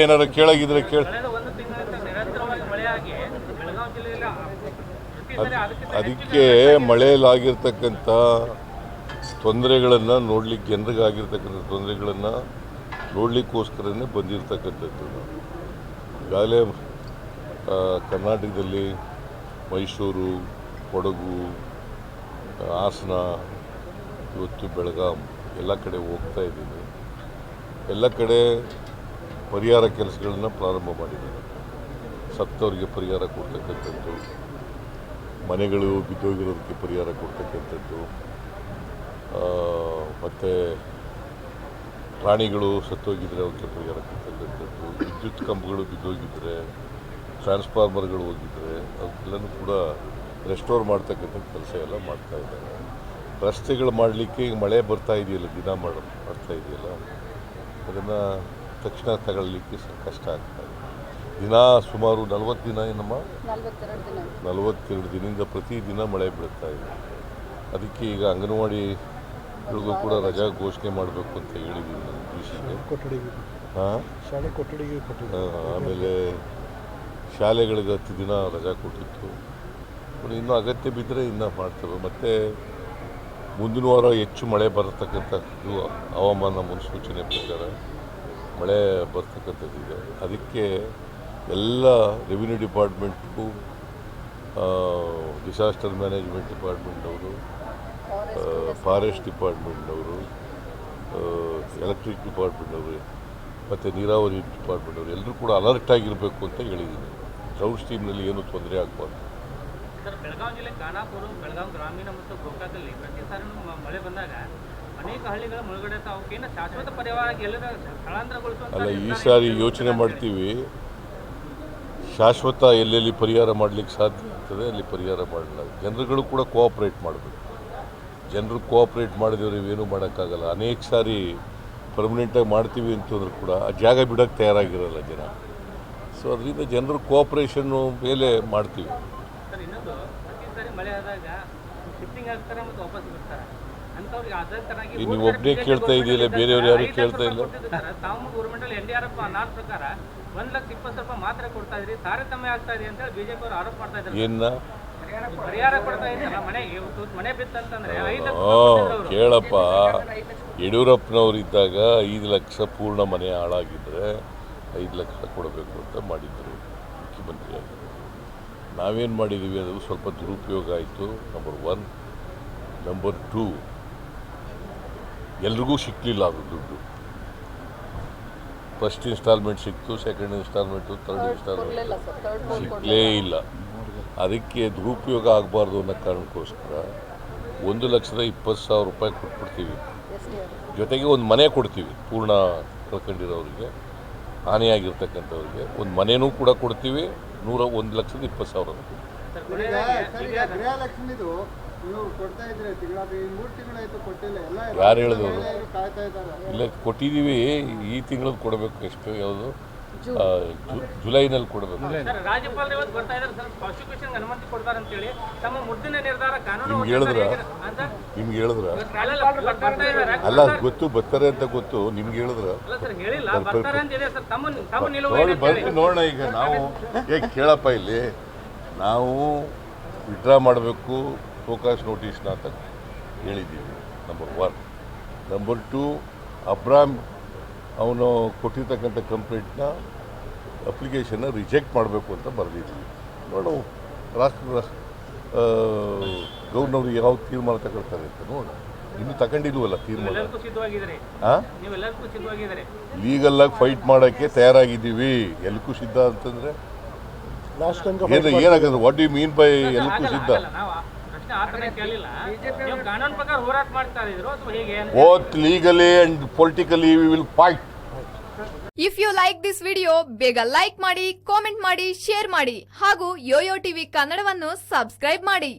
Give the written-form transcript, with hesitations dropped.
ಏನಾರು ಕೇಳಾಗಿದ್ರೆ ಕೇಳ. ಅದಕ್ಕೆ ಮಳೆಯಲ್ಲಾಗಿರ್ತಕ್ಕಂಥ ತೊಂದರೆಗಳನ್ನು ನೋಡ್ಲಿಕ್ಕೆ, ಜನರಿಗಾಗಿರ್ತಕ್ಕಂಥ ತೊಂದರೆಗಳನ್ನು ನೋಡಲಿಕ್ಕೋಸ್ಕರನೇ ಬಂದಿರತಕ್ಕಂಥದ್ದು. ಈಗಾಗಲೇ ಕರ್ನಾಟಕದಲ್ಲಿ ಮೈಸೂರು, ಕೊಡಗು, ಹಾಸನ, ಇವತ್ತು ಬೆಳಗಾಂ ಎಲ್ಲ ಕಡೆ ಹೋಗ್ತಾ ಇದ್ದೀನಿ. ಎಲ್ಲ ಕಡೆ ಪರಿಹಾರ ಕೆಲಸಗಳನ್ನು ಪ್ರಾರಂಭ ಮಾಡಿದ್ದಾರೆ. ಸತ್ತವರಿಗೆ ಪರಿಹಾರ ಕೊಡ್ತಕ್ಕಂಥದ್ದು, ಮನೆಗಳು ಬಿದ್ದೋಗಿರೋದಕ್ಕೆ ಪರಿಹಾರ ಕೊಡ್ತಕ್ಕಂಥದ್ದು, ಮತ್ತು ಪ್ರಾಣಿಗಳು ಸತ್ತೋಗಿದ್ರೆ ಅವಕ್ಕೆ ಪರಿಹಾರ ಕೊಡ್ತಕ್ಕಂಥದ್ದು, ವಿದ್ಯುತ್ ಕಂಬಗಳು ಬಿದ್ದೋಗಿದ್ದರೆ, ಟ್ರಾನ್ಸ್ಫಾರ್ಮರ್ಗಳು ಹೋಗಿದ್ದರೆ ಅವಕ್ಕೆಲ್ಲನೂ ಕೂಡ ರೆಸ್ಟೋರ್ ಮಾಡ್ತಕ್ಕಂಥ ಕೆಲಸ ಎಲ್ಲ ಮಾಡ್ತಾ ಇದ್ದಾರೆ. ರಸ್ತೆಗಳು ಮಾಡಲಿಕ್ಕೆ ಮಳೆ ಬರ್ತಾ ಇದೆಯಲ್ಲ, ದಿನ ಮಾಡ್ತಾ ಇದೆಯಲ್ಲ, ಅದನ್ನು ತಕ್ಷಣ ತಗೊಳ್ಳಿಕ್ಕೆ ಕಷ್ಟ ಆಗ್ತಾ ಇದೆ. ದಿನ ಸುಮಾರು 40 ದಿನ ಏನಮ್ಮ 42 ದಿನದಿಂದ ಪ್ರತಿದಿನ ಮಳೆ ಬೀಳ್ತಾ ಇದೆ. ಅದಕ್ಕೆ ಈಗ ಅಂಗನವಾಡಿಗಳಿಗೂ ಕೂಡ ರಜಾ ಘೋಷಣೆ ಮಾಡಬೇಕು ಅಂತ ಹೇಳಿದ್ದೀನಿ ನಾನು ಡಿಸಿಗೆ. ಶಾಲೆ ಕೊಠಡಿಗೆ ಆಮೇಲೆ ಶಾಲೆಗಳಿಗೆ 10 ದಿನ ರಜಾ ಕೊಟ್ಟಿತ್ತು. ಇನ್ನೂ ಅಗತ್ಯ ಬಿದ್ದರೆ ಇನ್ನೂ ಮಾಡ್ತೇವೆ. ಮತ್ತು ಮುಂದಿನ ವಾರ ಹೆಚ್ಚು ಮಳೆ ಬರತಕ್ಕಂಥದ್ದು ಹವಾಮಾನ ಮುನ್ಸೂಚನೆ ಪ್ರಕಾರ ಮಳೆ ಬರ್ತಕ್ಕಂಥದ್ದಿದೆ. ಅದಕ್ಕೆ ಎಲ್ಲ ರೆವಿನ್ಯೂ ಡಿಪಾರ್ಟ್ಮೆಂಟ್ಗೂ, ಡಿಸಾಸ್ಟರ್ ಮ್ಯಾನೇಜ್ಮೆಂಟ್ ಡಿಪಾರ್ಟ್ಮೆಂಟ್ನವರು, ಫಾರೆಸ್ಟ್ ಡಿಪಾರ್ಟ್ಮೆಂಟ್ನವರು, ಎಲೆಕ್ಟ್ರಿಕ್ ಡಿಪಾರ್ಟ್ಮೆಂಟ್ನವರು ಮತ್ತು ನೀರಾವರಿ ಡಿಪಾರ್ಟ್ಮೆಂಟ್ನವರು ಎಲ್ಲರೂ ಕೂಡ ಅಲರ್ಟ್ ಆಗಿರಬೇಕು ಅಂತ ಹೇಳಿದ್ದೀನಿ. ಡ್ರೌಟ್ ಸ್ಟೀಮ್ನಲ್ಲಿ ಏನೂ ತೊಂದರೆ ಆಗಬಾರ್ದು. ಸರ್, ಬೆಳಗಾವಿ ಜಿಲ್ಲೆ ಖಾನಾಪುರ, ಬೆಳಗಾವಿ ಗ್ರಾಮೀಣ ಮತ್ತು ಗೋಕಾಕಲ್ಲಿ ಪ್ರತಿ ಸಾರಿ ಮಳೆ ಬಂದಾಗ ಅನೇಕ ಹಳ್ಳಿಗಳ ಮುಳುಗಡೆ ಅವಕ್ಕೇನು ಶಾಶ್ವತ ಪರಿಹಾರ ಎಲ್ಲರ ಸ್ಥಳಾಂತರಗೊಳಿಸುವಂತ. ಅಲ್ಲ, ಈ ಸಾರಿ ಯೋಚನೆ ಮಾಡ್ತೀವಿ, ಶಾಶ್ವತ ಎಲ್ಲೆಲ್ಲಿ ಪರಿಹಾರ ಮಾಡಲಿಕ್ಕೆ ಸಾಧ್ಯ ಆಗ್ತದೆ ಅಲ್ಲಿ ಪರಿಹಾರ ಮಾಡಲ್ಲ. ಜನರುಗಳು ಕೂಡ ಕೋಆಪ್ರೇಟ್ ಮಾಡಬೇಕು. ಜನರು ಕೋಆಪ್ರೇಟ್ ಮಾಡಿದವರು ಇವೇನು ಮಾಡೋಕ್ಕಾಗಲ್ಲ. ಅನೇಕ ಸಾರಿ ಪರ್ಮನೆಂಟಾಗಿ ಮಾಡ್ತೀವಿ ಅಂತಂದ್ರೂ ಕೂಡ ಆ ಜಾಗ ಬಿಡೋಕ್ಕೆ ತಯಾರಾಗಿರಲ್ಲ ಜನ. ಸೊ ಅದರಿಂದ ಜನರ ಕೋಆಪ್ರೇಷನ್ನು ಮೇಲೆ ಮಾಡ್ತೀವಿ. ಸರ್, ಇನ್ನೊಂದು, ಪ್ರತಿ ಸಾರಿ ಮಳೆ ಆದಾಗ ಶಿಫ್ಟಿಂಗ್ ಆಗ್ತಾರೆ ಮತ್ತು ವಾಪಸ್ ಬರ್ತಾರೆ ಅಂಥವ್ರಿಗೆ ಅದೇ ತರನಾಗಿ ನೀವು ಒಬ್ಬನೇ ಕೇಳ್ತಾ ಇದೆಯಲ್ಲ, ಬೇರೆಯವ್ರು ಯಾರು ಕೇಳ್ತಾ ಇಲ್ಲ. ತಾವು ಗೌರ್ಮೆಂಟಲ್ಲಿ NDRF ನಾನ್ ಪ್ರಕಾರ 1,20,000 ಮಾತ್ರ ಕೊಡ್ತಾ ಇದ್ರಿ, ತಾರತಮ್ಯ ಆಗ್ತಾ ಇದೆ ಅಂತ ಹೇಳಿ ಬಿಜೆಪಿ ಅವರು ಆರೋಪ ಮಾಡ್ತಾ ಇದ್ದಾರೆ. ಏನ ಪರಿಹಾರ ಕೊಡ್ತಾ ಇದ್ದಲ್ಲ, ಮನೆ ಬಿತ್ತಂತಂದ್ರೆ 5 ಲಕ್ಷ ಕೇಳಪ್ಪ, ಯಡಿಯೂರಪ್ಪನವರಿದ್ದಾಗ 5 ಲಕ್ಷ ಪೂರ್ಣ ಮನೆ ಹಾಳಾಗಿದ್ದರೆ 5 ಲಕ್ಷ ಕೊಡಬೇಕು ಅಂತ ಮಾಡಿದ್ದರು ಮುಖ್ಯಮಂತ್ರಿಯಾಗಿ. ನಾವೇನು ಮಾಡಿದ್ದೀವಿ, ಅದು ಸ್ವಲ್ಪ ದುರುಪಯೋಗ ಆಯಿತು. ನಂಬರ್ 1. ನಂಬರ್ 2, ಎಲ್ರಿಗೂ ಸಿಕ್ಕಲಿಲ್ಲ ಅದು ದುಡ್ಡು. ಫಸ್ಟ್ ಇನ್ಸ್ಟಾಲ್ಮೆಂಟ್ ಸಿಕ್ತು, ಸೆಕೆಂಡ್ ಇನ್ಸ್ಟಾಲ್ಮೆಂಟು, ಥರ್ಡ್ ಇನ್ಸ್ಟಾಲ್ಮೆಂಟ್ ಸಿಕ್ಕಲೇ ಇಲ್ಲ. ಅದಕ್ಕೆ ದುರುಪಯೋಗ ಆಗಬಾರ್ದು ಅನ್ನೋ ಕಾರಣಕ್ಕೋಸ್ಕರ 1,20,000 ರೂಪಾಯಿ ಕೊಟ್ಬಿಡ್ತೀವಿ. ಜೊತೆಗೆ ಒಂದು ಮನೆ ಕೊಡ್ತೀವಿ, ಪೂರ್ಣ ಕಳ್ಕೊಂಡಿರೋರಿಗೆ, ಹಾನಿಯಾಗಿರ್ತಕ್ಕಂಥವ್ರಿಗೆ ಒಂದು ಮನೆಯೂ ಕೂಡ ಕೊಡ್ತೀವಿ. 1,20,000. ಗೃಹಲಕ್ಷ್ಮಿದು ನೀವು ಕೊಡ್ತಾ ಇದ್ರೆ ತಿಂಗಳಾಗಿ 3 ತಿಂಗಳಾಯ್ತು ಕೊಟ್ಟಿಲ್ಲ. ಯಾರು ಹೇಳಿದವರು? ಕಾಯ್ತಾ ಇದ್ದಾರೆ. ಇಲ್ಲ, ಕೊಟ್ಟಿದ್ದೀವಿ. ಈ ತಿಂಗಳು ಕೊಡಬೇಕು. ಎಷ್ಟು, ಯಾವುದು, ಜುಲೈನಲ್ಲಿ ಕೊಡಬೇಕು. ಸರ್, ರಾಜ್ಯಪಾಲರು ಇವತ್ತು ಬರ್ತಾ ಇದ್ದಾರೆ ಸರ್, ಪ್ರಾಸಿಕ್ಯೂಷನ್ಗೆ ಅನುಮತಿ ಕೊಡ್ತಾರೆ ಅಂತೇಳಿ ತಮ್ಮ ಮುದ್ದಿನ ನಿರ್ಧಾರ ಕಾನೂನು ನಿಮ್ಗೆ ಹೇಳಿದ್ರ? ಅಲ್ಲ, ಗೊತ್ತು ಬರ್ತಾರೆ ಅಂತ ಗೊತ್ತು. ನಿಮ್ಗೆ ಹೇಳಿದ್ರ? ಅಲ್ಲ ಸರ್, ಹೇಳಿಲ್ಲ, ಬರ್ತಾರೆ ಅಂತ ಇದೆ ಸರ್. ತಮ್ಮ ನಿಲುವು ಬರ್ತೀವಿ ನೋಡೋಣ. ಈಗ ನಾವು ಕೇಳಪ್ಪ, ಇಲ್ಲಿ ನಾವು ವಿಡ್ರಾ ಮಾಡಬೇಕು ಫೋಕಸ್ ನೋಟಿಸ್ನ ಅಂತ ಹೇಳಿದ್ದೀವಿ. ನಂಬರ್ 1. ನಂಬರ್ 2, ಅಬ್ರಾಮ್ ಅವನು ಕೊಟ್ಟಿರ್ತಕ್ಕಂಥ ಕಂಪ್ಲೇಂಟ್ನ ಅಪ್ಲಿಕೇಶನ್ನ ರಿಜೆಕ್ಟ್ ಮಾಡಬೇಕು ಅಂತ ಬರೆದಿದ್ವಿ. ನೋಡು, ಗೌರ್ನವ್ರು ಯಾವ ತೀರ್ಮಾನ ತಗೊಳ್ತಾರೆ ಅಂತ ನೋಡೋಣ. ಇನ್ನೂ ತಗೊಂಡಿಲ್ವಲ್ಲ ತೀರ್ಮಾನ. ಲೀಗಲ್ಲಾಗಿ ಫೈಟ್ ಮಾಡೋಕ್ಕೆ ತಯಾರಾಗಿದ್ದೀವಿ. ಎಲ್ಲಕ್ಕೂ ಸಿದ್ಧ ಅಂತಂದರೆ ಏನಾಗಂದ್ರೆ ವಾಟ್ ಯು ಮೀನ್ ಬೈ ಎಲ್ಲಕ್ಕೂ ಸಿದ್ಧ? Both legally and politically we will fight. If you like this video, ಬೇಗ ಲೈಕ್ ಮಾಡಿ, ಕಾಮೆಂಟ್ ಮಾಡಿ, ಶೇರ್ ಮಾಡಿ ಹಾಗೂ ಯೋಯೋ ಟಿವಿ ಕನ್ನಡವನ್ನು ಸಬ್ಸ್ಕ್ರೈಬ್ ಮಾಡಿ.